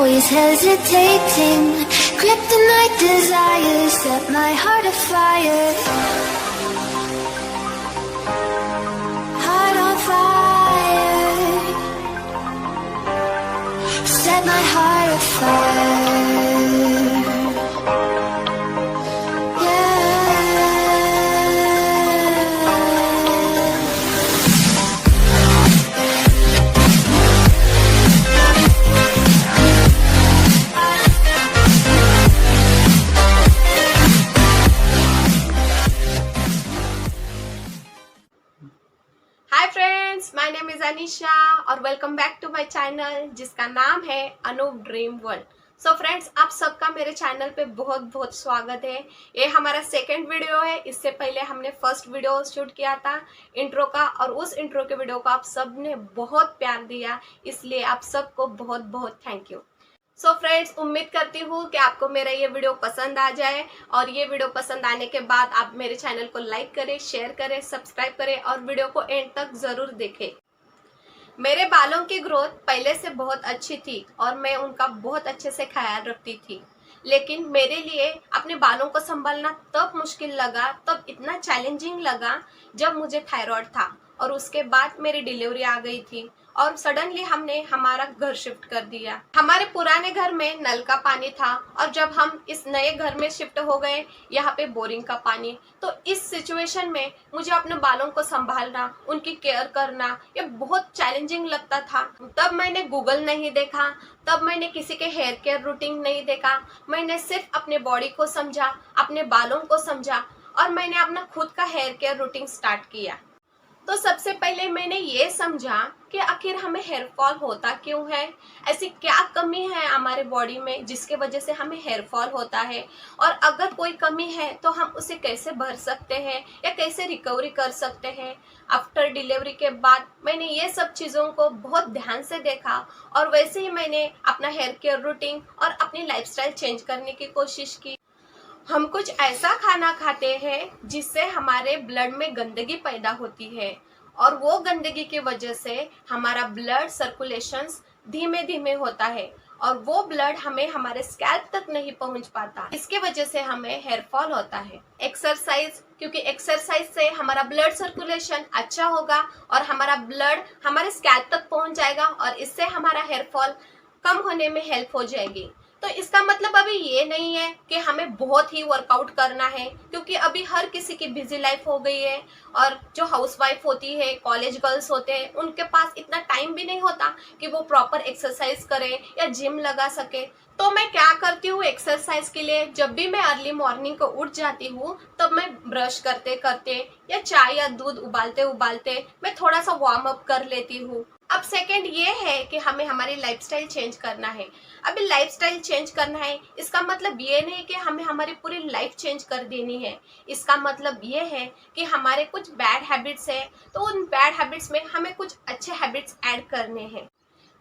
always hesitating. Kryptonite desires set my heart afire. Heart on fire. Set my heart afire. Hi friends, my name is Anisha और welcome back to my channel जिसका नाम है Anoop dream world. So friends, आप सबका मेरे channel पे बहुत बहुत स्वागत है। ये हमारा सेकंड वीडियो है। इससे पहले हमने फर्स्ट वीडियो शूट किया था इंट्रो का, और उस इंट्रो के वीडियो को आप सब ने बहुत प्यार दिया, इसलिए आप सबको बहुत बहुत थैंक यू। सो फ्रेंड्स, उम्मीद करती हूँ कि आपको मेरा ये वीडियो पसंद आ जाए, और ये वीडियो पसंद आने के बाद आप मेरे चैनल को लाइक करें, शेयर करें, सब्सक्राइब करें और वीडियो को एंड तक जरूर देखें। मेरे बालों की ग्रोथ पहले से बहुत अच्छी थी और मैं उनका बहुत अच्छे से ख्याल रखती थी, लेकिन मेरे लिए अपने बालों को संभालना तब मुश्किल लगा, तब इतना चैलेंजिंग लगा जब मुझे थायराइड था और उसके बाद मेरी डिलीवरी आ गई थी और सडनली हमने हमारा घर शिफ्ट कर दिया। हमारे पुराने घर में नल का पानी था और जब हम इस नए घर में शिफ्ट हो गए यहाँ पे बोरिंग का पानी। तो इस सिचुएशन में मुझे अपने बालों को संभालना, उनकी केयर करना, ये बहुत चैलेंजिंग लगता था। तब मैंने गूगल नहीं देखा, तब मैंने किसी के हेयर केयर रूटीन नहीं देखा, मैंने सिर्फ अपने बॉडी को समझा, अपने बालों को समझा और मैंने अपना खुद का हेयर केयर रूटीन स्टार्ट किया। तो सबसे पहले मैंने ये समझा कि आखिर हमें हेयर फॉल होता क्यों है, ऐसी क्या कमी है हमारे बॉडी में जिसके वजह से हमें हेयर फॉल होता है, और अगर कोई कमी है तो हम उसे कैसे भर सकते हैं या कैसे रिकवरी कर सकते हैं। आफ्टर डिलीवरी के बाद मैंने ये सब चीज़ों को बहुत ध्यान से देखा और वैसे ही मैंने अपना हेयर केयर रूटीन और अपनी लाइफस्टाइल चेंज करने की कोशिश की। हम कुछ ऐसा खाना खाते हैं जिससे हमारे ब्लड में गंदगी पैदा होती है और वो गंदगी की वजह से हमारा ब्लड सर्कुलेशंस धीमे धीमे होता है और वो ब्लड हमें हमारे स्कैल्प तक नहीं पहुंच पाता। इसके वजह से हमें हेयर फॉल होता है। एक्सरसाइज, क्योंकि एक्सरसाइज से हमारा ब्लड सर्कुलेशन अच्छा होगा और हमारा ब्लड हमारे स्कैल्प तक पहुंच जाएगा और इससे हमारा हेयर फॉल कम होने में हेल्प हो जाएगी। तो इसका मतलब अभी ये नहीं है कि हमें बहुत ही वर्कआउट करना है, क्योंकि अभी हर किसी की बिजी लाइफ हो गई है और जो हाउसवाइफ होती है, कॉलेज गर्ल्स होते हैं, उनके पास इतना टाइम भी नहीं होता कि वो प्रॉपर एक्सरसाइज करें या जिम लगा सके। तो मैं क्या करती हूँ एक्सरसाइज के लिए, जब भी मैं अर्ली मॉर्निंग को उठ जाती हूँ तब मैं ब्रश करते करते या चाय या दूध उबालते उबालते मैं थोड़ा सा वार्म अप कर लेती हूँ। अब सेकंड ये है कि हमें हमारी लाइफस्टाइल चेंज करना है। अभी लाइफस्टाइल चेंज करना है, इसका मतलब ये नहीं कि हमें हमारी पूरी लाइफ चेंज कर देनी है। इसका मतलब ये है कि हमारे कुछ बैड हैबिट्स है, तो उन बैड हैबिट्स में हमें कुछ अच्छे हैबिट्स ऐड करने हैं।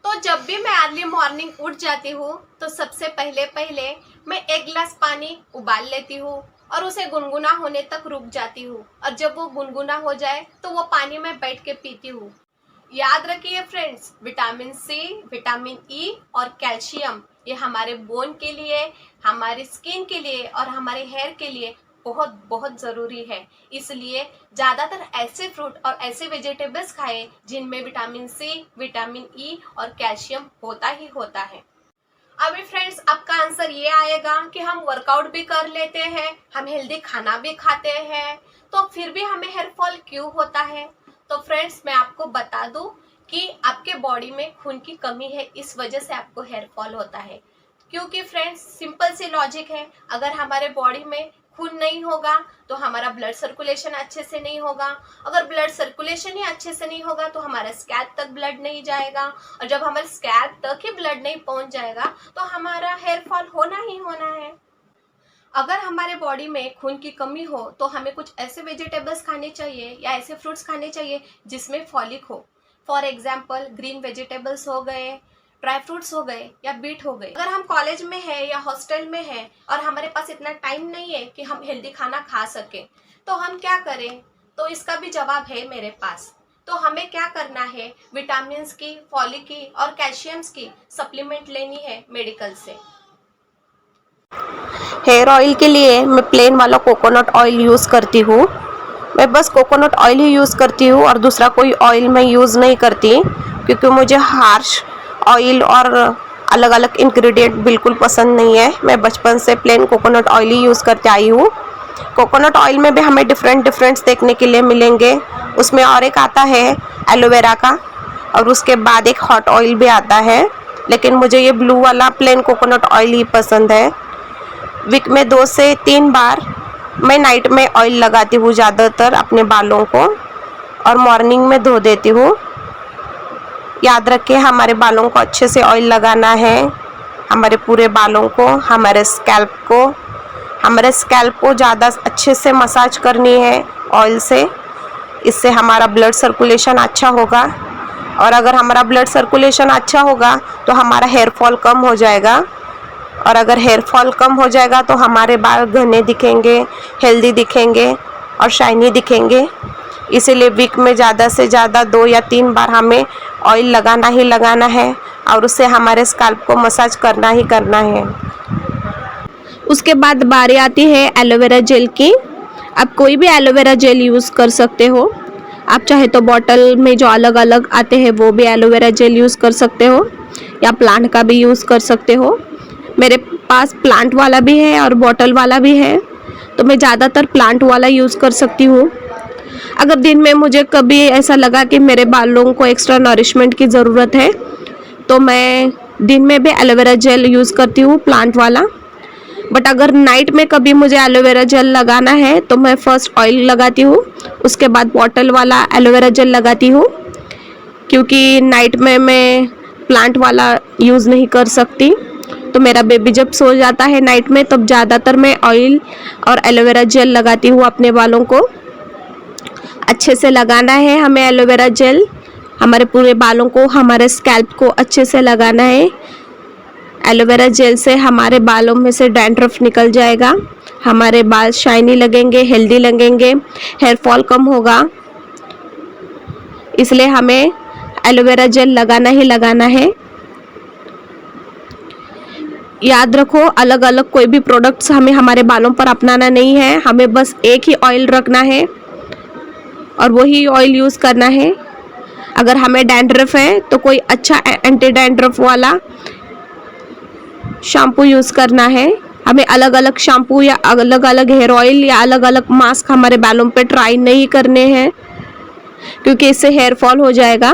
तो जब भी मैं अर्ली मॉर्निंग उठ जाती हूँ तो सबसे पहले मैं 1 गिलास पानी उबाल लेती हूँ और उसे गुनगुना होने तक रुक जाती हूँ, और जब वो गुनगुना हो जाए तो वो पानी मैं बैठ के पीती हूँ। याद रखिए friends, vitamin C, vitamin E और कैल्शियम ये हमारे बोन के लिए, हमारी स्किन के लिए और हमारे हेयर के लिए बहुत बहुत ज़रूरी है। इसलिए ज़्यादातर ऐसे फ्रूट और ऐसे वेजिटेबल्स खाएं जिनमें विटामिन सी, विटामिन ई और कैल्शियम होता ही होता है। अभी फ्रेंड्स, आपका आंसर ये आएगा कि हम वर्कआउट भी कर लेते हैं, हम हेल्दी खाना भी खाते हैं, तो फिर भी हमें हेयर फॉल क्यों होता है। तो फ्रेंड्स, मैं आपको बता दूं कि आपके बॉडी में खून की कमी है, इस वजह से आपको हेयर फॉल होता है। क्योंकि फ्रेंड्स, सिंपल सी लॉजिक है, अगर हमारे बॉडी में खून नहीं होगा तो हमारा ब्लड सर्कुलेशन अच्छे से नहीं होगा, अगर ब्लड सर्कुलेशन ही अच्छे से नहीं होगा तो हमारा स्कैल्प तक ब्लड नहीं जाएगा, और जब हमारे स्कैल्प तक ही ब्लड नहीं पहुंच जाएगा तो हमारा हेयर फॉल होना ही होना है। अगर हमारे बॉडी में खून की कमी हो तो हमें कुछ ऐसे वेजिटेबल्स खाने चाहिए या ऐसे फ्रूट्स खाने चाहिए जिसमें फॉलिक हो। फॉर एग्जाम्पल, ग्रीन वेजिटेबल्स हो गए, ड्राई फ्रूट्स हो गए या बीट हो गए। अगर हम कॉलेज में है या हॉस्टल में है और हमारे पास इतना टाइम नहीं है कि हम हेल्दी खाना खा सकें, तो हम क्या करें? तो इसका भी जवाब है मेरे पास। तो हमें क्या करना है, विटामिन्स की, फॉलिक की और कैल्शियम्स की सप्लीमेंट लेनी है मेडिकल से। हेयर ऑयल के लिए मैं प्लेन वाला कोकोनट ऑयल यूज़ करती हूँ। मैं बस कोकोनट ऑयल ही यूज़ करती हूँ और दूसरा कोई ऑयल मैं यूज़ नहीं करती, क्योंकि मुझे हार्श ऑयल और अलग अलग इंग्रेडिएंट बिल्कुल पसंद नहीं है। मैं बचपन से प्लेन कोकोनट ऑयल ही यूज़ करते आई हूँ। कोकोनट ऑयल में भी हमें डिफरेंट्स देखने के लिए मिलेंगे। उसमें और एक आता है एलोवेरा का, और उसके बाद एक हॉट ऑयल भी आता है, लेकिन मुझे ये ब्लू वाला प्लेन कोकोनट ऑयल ही पसंद है। वीक में 2 से 3 बार मैं नाइट में ऑयल लगाती हूँ ज़्यादातर अपने बालों को, और मॉर्निंग में धो देती हूँ। याद रखें, हमारे बालों को अच्छे से ऑयल लगाना है, हमारे पूरे बालों को, हमारे स्कैल्प को ज़्यादा अच्छे से मसाज करनी है ऑयल से। इससे हमारा ब्लड सर्कुलेशन अच्छा होगा, और अगर हमारा ब्लड सर्कुलेशन अच्छा होगा तो हमारा हेयर फॉल कम हो जाएगा, और अगर हेयर फॉल कम हो जाएगा तो हमारे बाल घने दिखेंगे, हेल्दी दिखेंगे और शाइनी दिखेंगे। इसीलिए वीक में ज़्यादा से ज़्यादा 2 या 3 बार हमें ऑयल लगाना ही लगाना है, और उससे हमारे स्कैल्प को मसाज करना ही करना है। उसके बाद बारी आती है एलोवेरा जेल की। आप कोई भी एलोवेरा जेल यूज़ कर सकते हो। आप चाहे तो बॉटल में जो अलग अलग आते हैं वो भी एलोवेरा जेल यूज़ कर सकते हो, या प्लांट का भी यूज़ कर सकते हो। मेरे पास प्लांट वाला भी है और बॉटल वाला भी है, तो मैं ज़्यादातर प्लांट वाला यूज़ कर सकती हूँ। अगर दिन में मुझे कभी ऐसा लगा कि मेरे बालों को एक्स्ट्रा नरिशमेंट की ज़रूरत है, तो मैं दिन में भी एलोवेरा जेल यूज़ करती हूँ, प्लांट वाला। बट अगर नाइट में कभी मुझे एलोवेरा जेल लगाना है तो मैं फ़र्स्ट ऑयल लगाती हूँ, उसके बाद बॉटल वाला एलोवेरा जेल लगाती हूँ, क्योंकि नाइट में मैं प्लांट वाला यूज़ नहीं कर सकती। तो मेरा बेबी जब सो जाता है नाइट में, तब ज़्यादातर मैं ऑयल और एलोवेरा जेल लगाती हूँ अपने बालों को। अच्छे से लगाना है हमें एलोवेरा जेल, हमारे पूरे बालों को, हमारे स्कैल्प को अच्छे से लगाना है। एलोवेरा जेल से हमारे बालों में से डैंड्रफ निकल जाएगा, हमारे बाल शाइनी लगेंगे, हेल्दी लगेंगे, हेयर फॉल कम होगा। इसलिए हमें एलोवेरा जेल लगाना ही लगाना है। याद रखो, अलग अलग कोई भी प्रोडक्ट्स हमें हमारे बालों पर अपनाना नहीं है। हमें बस एक ही ऑयल रखना है और वही ऑयल यूज़ करना है। अगर हमें डैंड्रफ है तो कोई अच्छा एंटी डैंड्रफ वाला शैम्पू यूज़ करना है। हमें अलग अलग शैम्पू या अलग अलग हेयर ऑयल या अलग अलग मास्क हमारे बालों पे ट्राई नहीं करने हैं, क्योंकि इससे हेयर फॉल हो जाएगा।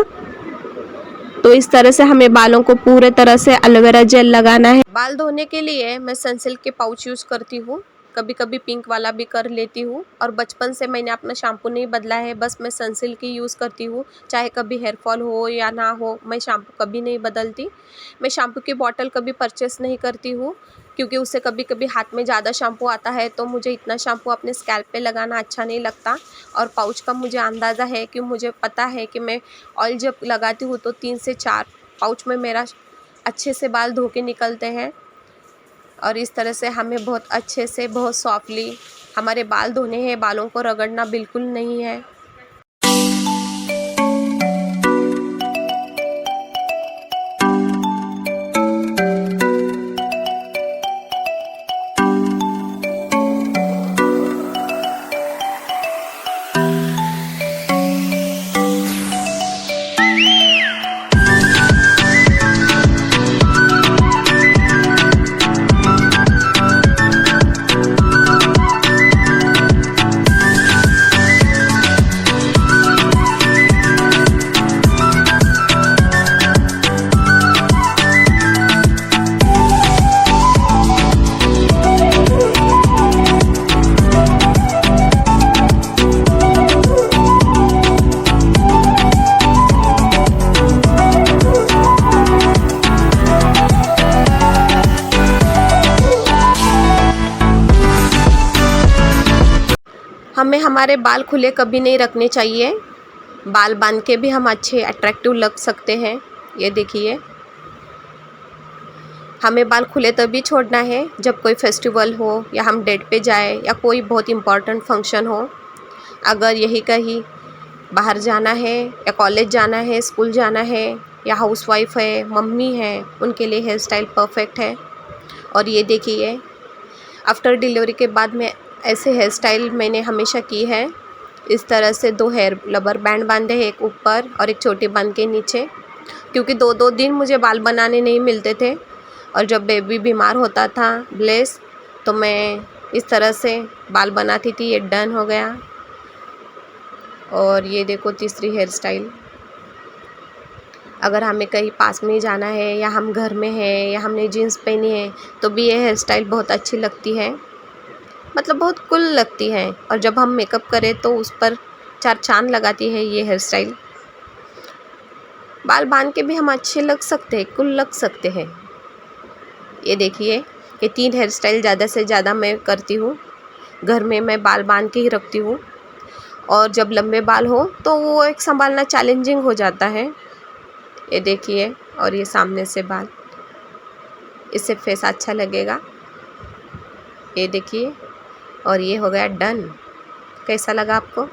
तो इस तरह से हमें बालों को पूरे तरह से एलोवेरा जेल लगाना है। बाल धोने के लिए मैं सनसिल्क के पाउच यूज़ करती हूँ, कभी कभी पिंक वाला भी कर लेती हूँ, और बचपन से मैंने अपना शैम्पू नहीं बदला है, बस मैं सनसिल्क ही यूज़ करती हूँ। चाहे कभी हेयर फॉल हो या ना हो, मैं शैम्पू कभी नहीं बदलती। मैं शैम्पू की बॉटल कभी परचेस नहीं करती हूँ, क्योंकि उससे कभी कभी हाथ में ज़्यादा शैम्पू आता है, तो मुझे इतना शैम्पू अपने स्कैल्प पे लगाना अच्छा नहीं लगता। और पाउच का मुझे अंदाज़ा है कि मुझे पता है कि मैं ऑयल जब लगाती हूँ तो 3 से 4 पाउच में मेरा अच्छे से बाल धो के निकलते हैं। और इस तरह से हमें बहुत अच्छे से, बहुत सॉफ्टली हमारे बाल धोने हैं, बालों को रगड़ना बिल्कुल नहीं है। हमें हमारे बाल खुले कभी नहीं रखने चाहिए। बाल बांध के भी हम अच्छे अट्रैक्टिव लग सकते हैं। ये देखिए, हमें बाल खुले तभी छोड़ना है जब कोई फेस्टिवल हो या हम डेट पे जाए या कोई बहुत इम्पॉर्टेंट फंक्शन हो। अगर यही कहीं बाहर जाना है या कॉलेज जाना है, स्कूल जाना है या हाउसवाइफ है, मम्मी है, उनके लिए हेयर स्टाइल परफेक्ट है। और ये देखिए, आफ्टर डिलीवरी के बाद में ऐसे हेयर स्टाइल मैंने हमेशा की है। इस तरह से 2 हेयर रबर बैंड बांधे हैं, एक ऊपर और एक छोटी बांध के नीचे, क्योंकि 2-2 दिन मुझे बाल बनाने नहीं मिलते थे। और जब बेबी बीमार होता था ब्लेस, तो मैं इस तरह से बाल बनाती थी। ये डन हो गया। और ये देखो तीसरी हेयर स्टाइल। अगर हमें कहीं पास में ही जाना है या हम घर में हैं या हमने जीन्स पहनी है तो भी ये हेयर स्टाइल बहुत अच्छी लगती है, मतलब बहुत कूल लगती है। और जब हम मेकअप करें तो उस पर 4 चाँद लगाती है ये हेयर स्टाइल। बाल बांध के भी हम अच्छे लग सकते हैं, कूल लग सकते हैं। ये देखिए, ये 3 हेयर स्टाइल ज़्यादा से ज़्यादा मैं करती हूँ। घर में मैं बाल बांध के ही रखती हूँ, और जब लंबे बाल हो तो वो एक संभालना चैलेंजिंग हो जाता है। ये देखिए, और ये सामने से बाल, इससे फेस अच्छा लगेगा। ये देखिए, और ये हो गया डन। कैसा लगा आपको?